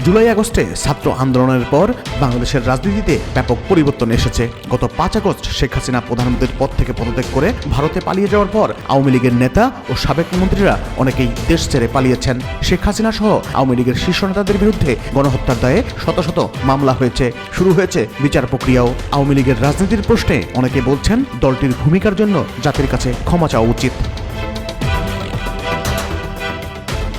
জুলাই আগস্টে ছাত্র আন্দোলনের পর বাংলাদেশের রাজনীতিতে ব্যাপক পরিবর্তন এসেছে। গত 5 আগস্ট শেখ হাসিনা প্রধানমন্ত্রীর পদ থেকে পদত্যাগ করে ভারতে পালিয়ে যাওয়ার পর আওয়ামী লীগের নেতা ও সাবেক মন্ত্রীরা অনেকেই দেশ ছেড়ে পালিয়েছেন। শেখ হাসিনা সহ আওয়ামী লীগের শীর্ষ নেতাদের বিরুদ্ধে গণহত্যার দায়ে শত শত মামলা হয়েছে, শুরু হয়েছে বিচার প্রক্রিয়াও। আওয়ামী লীগের রাজনীতির প্রশ্নে অনেকে বলছেন দলটির ভূমিকার জন্য জাতির কাছে ক্ষমা চাওয়া উচিত।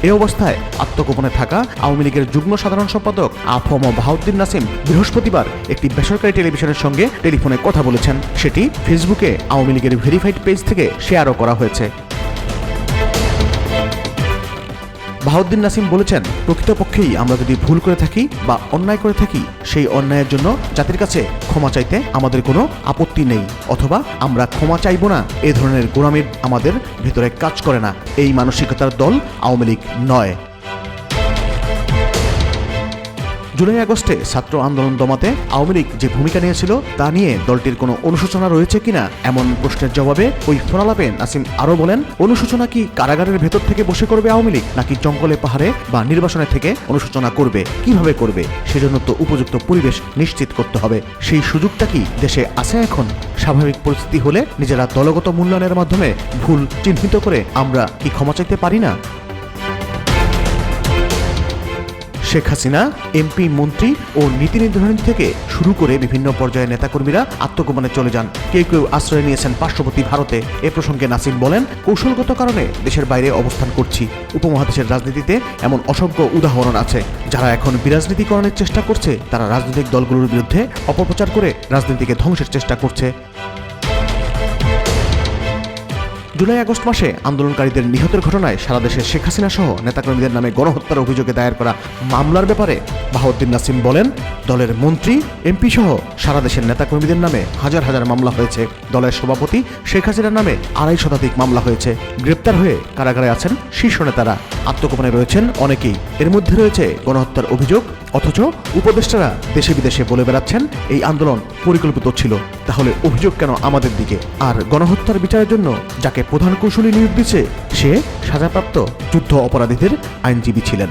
এ অবস্থায় আত্মগোপনে থাকা আওয়ামী লীগের যুগ্ম সাধারণ সম্পাদক আফম বাহাউদ্দিন নাসিম বৃহস্পতিবার একটি বেসরকারি টেলিভিশনের সঙ্গে টেলিফোনে কথা বলেছেন। সেটি ফেসবুকে আওয়ামী লীগের ভেরিফাইড পেজ থেকে শেয়ারও করা হয়েছে। বাহাউদ্দিন নাসিম বলেছেন, প্রকৃতপক্ষেই আমরা যদি ভুল করে থাকি বা অন্যায় করে থাকি, সেই অন্যায়ের জন্য জাতির কাছে ক্ষমা চাইতে আমাদের কোনো আপত্তি নেই, অথবা আমরা ক্ষমা চাইব না, এ ধরনের গোঁড়ামির আমাদের ভেতরে কাজ করে না। এই মানসিকতার দল আওয়ামী লীগ নয়। জুলাই আগস্টে ছাত্র আন্দোলন দমাতে আওয়ামী লীগ যে ভূমিকা নিয়েছিল তা নিয়ে দলটির কোনো অনুশোচনা রয়েছে কিনা এমন প্রশ্নের জবাবে ওই ফোনালাপে নাসিম আরও বলেন, অনুশোচনা কি কারাগারের ভেতর থেকে বসে করবে আওয়ামী লীগ, নাকি জঙ্গলে পাহাড়ে বা নির্বাসনে থেকে অনুশোচনা করবে? কিভাবে করবে? সেজন্য তো উপযুক্ত পরিবেশ নিশ্চিত করতে হবে। সেই সুযোগটা কি দেশে আছে এখন? স্বাভাবিক পরিস্থিতি হলে নিজেরা দলগত মূল্যায়নের মাধ্যমে ভুল চিহ্নিত করে আমরা কি ক্ষমা চাইতে পারি না? শেখ হাসিনা এমপি, মন্ত্রী ও নীতি নির্ধারণ থেকে শুরু করে বিভিন্ন পর্যায়ে নেতাকর্মীরা আত্মগোপনে চলে যান। কেউ কেউ আশ্রয় নিয়েছেন পার্শ্ববর্তী ভারতে। এ প্রসঙ্গে নাসিম বলেন, কৌশলগত কারণে দেশের বাইরে অবস্থান করছি। উপমহাদেশের রাজনীতিতে এমন অসংখ্য উদাহরণ আছে। যারা এখন বিরাজনীতিকরণের চেষ্টা করছে তারা রাজনৈতিক দলগুলোর বিরুদ্ধে অপপ্রচার করে রাজনীতিকে ধ্বংসের চেষ্টা করছে। জুলাই আগস্ট মাসে আন্দোলনকারীদের নিহতের ঘটনায় সারা দেশে শেখ হাসিনা সহ নেতাকর্মীদের নামে গণহত্যার অভিযোগে দায়ের করা মামলার ব্যাপারে বাহাউদ্দিন নাসিম বলেন, দলের মন্ত্রী, এমপি সহ সারা দেশের নেতাকর্মীদের নামে হাজার হাজার মামলা হয়েছে। দলের সভাপতি শেখ হাসিনার নামে 250 শতাধিক মামলা হয়েছে। গ্রেপ্তার হয়ে কারাগারে আছেন শীর্ষ নেতারা, আত্মগোপনে রয়েছেন অনেকেই। এর মধ্যে রয়েছে গণহত্যার অভিযোগ। অথচ উপদেষ্টারা দেশে বিদেশে বলে বেড়াচ্ছেন এই আন্দোলন পরিকল্পিত ছিল। তাহলে অভিযোগ কেন আমাদের দিকে? আর গণহত্যার বিচারের জন্য যাকে প্রধান কৌশলী নিয়োগ দিচ্ছে সে সাজাপ্রাপ্ত যুদ্ধ অপরাধীদের আইনজীবী ছিলেন।